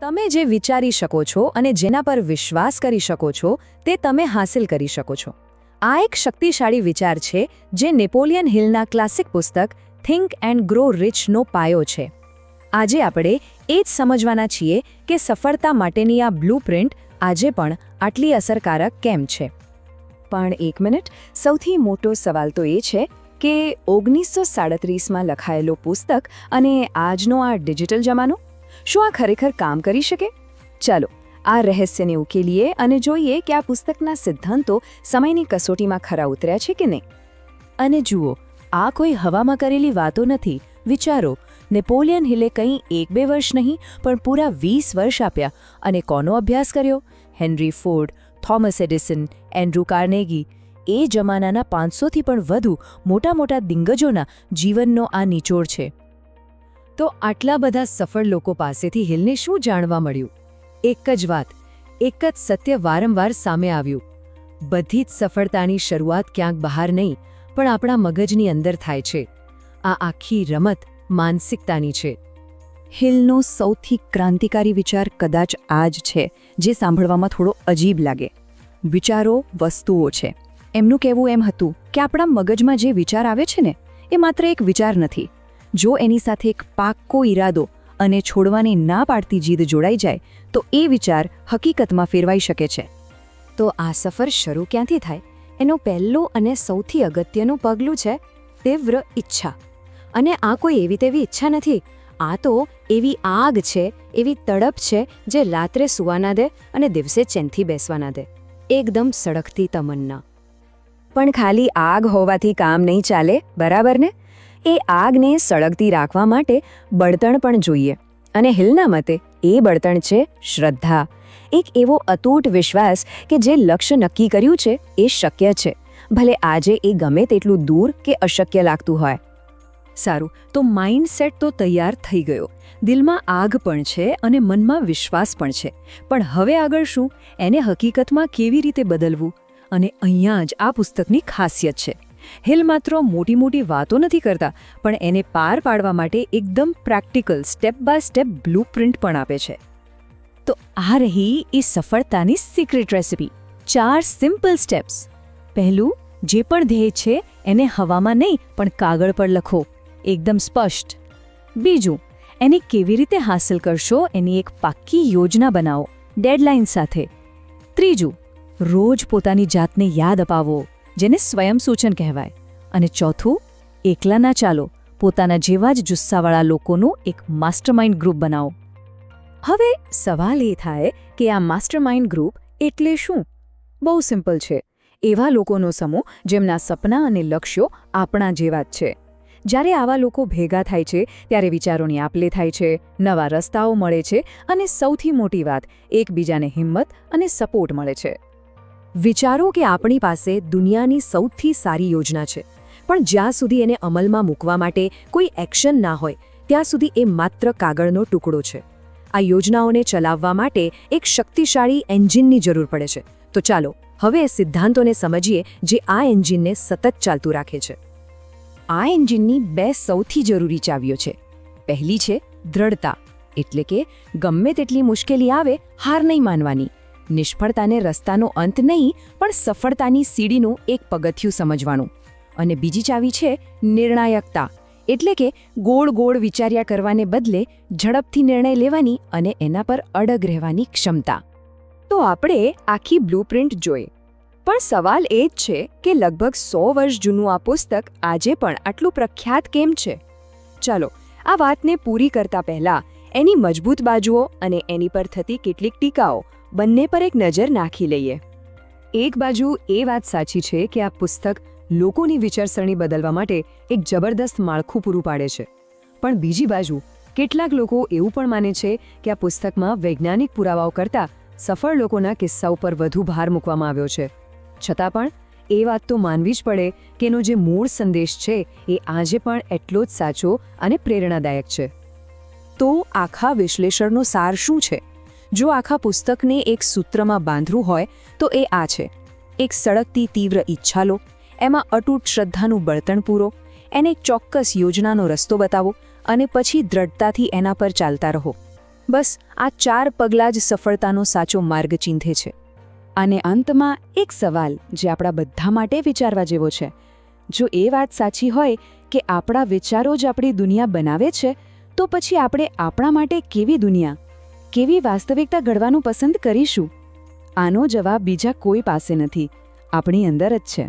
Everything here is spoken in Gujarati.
તમે જે વિચારી શકો છો અને જેના પર વિશ્વાસ કરી શકો છો તે તમે હાંસિલ કરી શકો છો. આ એક શક્તિશાળી વિચાર છે જે નેપોલિયન હિલના ક્લાસિક પુસ્તક થિંક એન્ડ ગ્રો રિચનો પાયો છે. આજે આપણે એ જ સમજવાના છીએ કે સફળતા માટેની આ બ્લુપ્રિન્ટ આજે પણ આટલી અસરકારક કેમ છે. પણ એક મિનિટ, સૌથી મોટો સવાલ તો એ છે કે 1937માં લખાયેલો પુસ્તક અને આજનો આ ડિજિટલ જમાનો, શું આ ખરેખર કામ કરી શકે? ચાલો આ રહસ્યને ઉકેલીએ અને જોઈએ કે આ પુસ્તકના સિદ્ધાંતો સમયની કસોટીમાં ખરા ઉતર્યા છે કે નહીં. અને જુઓ, આ કોઈ હવામાં કરેલી વાતો નથી. વિચારો, નેપોલિયન હિલે કંઈ 1-2 વર્ષ નહીં પણ પૂરા 20 વર્ષ આપ્યા. અને કોનો અભ્યાસ કર્યો? Henry Ford, Thomas Edison, Andrew Carnegie. એ જમાનાના 500થી પણ વધુ મોટા દિગ્ગજોના જીવનનો આ નિચોડ છે. તો આટલા બધા સફળ લોકો પાસેથી હિલને શું જાણવા મળ્યું? એક જ વાત, એક જ સત્ય વારંવાર સામે આવ્યું. બધી જ સફળતાની શરૂઆત ક્યાંક બહાર નહીં પણ આપણા મગજની અંદર થાય છે. આ આખી રમત માનસિકતાની છે. હિલનો સૌથી ક્રાંતિકારી વિચાર કદાચ આ જ છે જે સાંભળવામાં થોડો અજીબ લાગે. વિચારો વસ્તુઓ છે. એમનું કહેવું એમ હતું કે આપણા મગજમાં જે વિચાર આવે છે ને એ માત્ર એક વિચાર નથી. જો એની સાથે એક પાક્કો ઈરાદો અને છોડવાની ના પાડતી જીદ જોડાઈ જાય તો એ વિચાર હકીકતમાં ફેરવાઈ શકે છે. તો આ સફર શરૂ ક્યાંથી થાય? એનો પહેલું અને સૌથી અગત્યનું પગલું છે તીવ્ર ઈચ્છા. અને આ કોઈ એવી તેવી ઈચ્છા નથી. આ તો એવી આગ છે, એવી તડપ છે જે રાત્રે સૂવા ના દે અને દિવસે ચેનથી બેસવા ના દે. એકદમ સળગતી તમન્ના. પણ ખાલી આગ હોવાથી કામ નહીં ચાલે, બરાબર ને? એ આગને સળગતી રાખવા માટે બળતણ પણ જોઈએ. અને હિલના મતે એ બળતણ છે શ્રદ્ધા. એક એવો અતૂટ વિશ્વાસ કે જે લક્ષ્ય નક્કી કર્યું છે એ શક્ય છે, ભલે આજે એ ગમે તેટલું દૂર કે અશક્ય લાગતું હોય. સારું, તો માઇન્ડસેટ તો તૈયાર થઈ ગયો. દિલમાં આગ પણ છે અને મનમાં વિશ્વાસ પણ છે. પણ હવે આગળ શું? એને હકીકતમાં કેવી રીતે બદલવું? અને અહીંયા જ આ પુસ્તકની ખાસિયત છે. હિલ માત્ર મોટી વાતો નથી કરતા પણ એને પાર પાડવા માટે એકદમ practical step by step blueprint પણ આપે છે. તો આ રહી એ સફળતાની સિક્રેટ રેસિપી. 4 simple steps. પહેલું, જે પણ ધ્યેય છે એને હવામાં નહીં પણ કાગળ પર લખો, એકદમ સ્પષ્ટ. બીજું, એને કેવી રીતે હાંસલ કરશો એની એક પાક્કી યોજના બનાવો, ડેડલાઇન સાથે. ત્રીજું, રોજ પોતાની જાતને યાદ અપાવો, જેને સ્વયં સૂચન કહેવાય. અને ચોથું, એકલા ના ચાલો, પોતાના જેવા જ જુસ્સાવાળા લોકોનું એક માસ્ટરમાઇન્ડ ગ્રુપ બનાવો. હવે સવાલ એ થાય કે આ માસ્ટરમાઇન્ડ ગ્રુપ એટલે શું? બહુ સિમ્પલ છે. એવા લોકોનો સમૂહ જેમના સપના અને લક્ષ્યો આપણા જેવા જ છે. જ્યારે આવા લોકો ભેગા થાય છે ત્યારે વિચારોની આપ-લે થાય છે, નવા રસ્તાઓ મળે છે અને સૌથી મોટી વાત, એકબીજાને હિંમત અને સપોર્ટ મળે છે. વિચારો કે આપણી પાસે દુનિયાની સૌથી સારી યોજના છે, પણ જ્યાં સુધી એને અમલમાં મૂકવા માટે કોઈ એક્શન ના હોય ત્યાં સુધી એ માત્ર કાગળનો ટુકડો છે. આ યોજનાઓને ચલાવવા માટે એક શક્તિશાળી એન્જિનની જરૂર પડે છે. તો ચાલો હવે એ સિદ્ધાંતોને સમજીએ જે આ એન્જિનને સતત ચાલતું રાખે છે. આ એન્જિનની 2 સૌથી જરૂરી ચાવીઓ છે. પહેલી છે દ્રઢતા, એટલે કે ગમે તેટલી મુશ્કેલી આવે હાર નહીં માનવાની. નિષ્ફળતાને રસ્તાનો અંત નહીં પણ સફળતાની સીડીનું એક પગથિયું સમજવાનું. અને બીજી ચાવી છે નિર્ણાયકતા, એટલે કે ગોળ વિચાર્યા કરવાને બદલે ઝડપથી નિર્ણય લેવાની અને એના પર અડગ રહેવાની ક્ષમતા. તો આપણે આખી બ્લુપ્રિન્ટ જોઈ. પણ સવાલ એ જ છે કે લગભગ 100 વર્ષ જૂનું આ પુસ્તક આજે પણ આટલું પ્રખ્યાત કેમ છે? ચાલો આ વાતને પૂરી કરતા પહેલા એની મજબૂત બાજુઓ અને એની પર થતી કેટલીક ટીકાઓ બંને પર એક નજર નાખી લઈએ. એક બાજુ એ વાત સાચી છે કે આ પુસ્તક લોકોની વિચારસરણી બદલવા માટે એક જબરદસ્ત માળખું પૂરું પાડે છે. પણ બીજી બાજુ કેટલાક લોકો એવું પણ માને છે કે આ પુસ્તકમાં વૈજ્ઞાનિક પુરાવાઓ કરતાં સફળ લોકોના કિસ્સાઓ પર વધુ ભાર મૂકવામાં આવ્યો છે. છતાં પણ એ વાત તો માનવી જ પડે કે એનો જે મૂળ સંદેશ છે એ આજે પણ એટલો જ સાચો અને પ્રેરણાદાયક છે. તો આખા વિશ્લેષણનો સાર શું છે? જો આખા પુસ્તકને એક સૂત્રમાં બાંધવું હોય તો એ આ છે. એક સળગતી તીવ્ર ઈચ્છા લો, એમાં અતૂટ શ્રદ્ધાનું બળતણ પૂરો, એને એક ચોક્કસ યોજનાનો રસ્તો બતાવો અને પછી દ્રઢતાથી એના પર ચાલતા રહો. બસ આ 4 પગલાં જ સફળતાનો સાચો માર્ગ ચીંધે છે. અને અંતમાં એક સવાલ જે આપણા બધા માટે વિચારવા જેવો છે. જો એ વાત સાચી હોય કે આપણા વિચારો જ આપણી દુનિયા બનાવે છે, તો પછી આપણે આપણા માટે કેવી દુનિયા, કેવી વાસ્તવિકતા ઘડવાનું પસંદ કરીશું? આનો જવાબ બીજા કોઈ પાસે નથી, આપણી અંદર જ છે.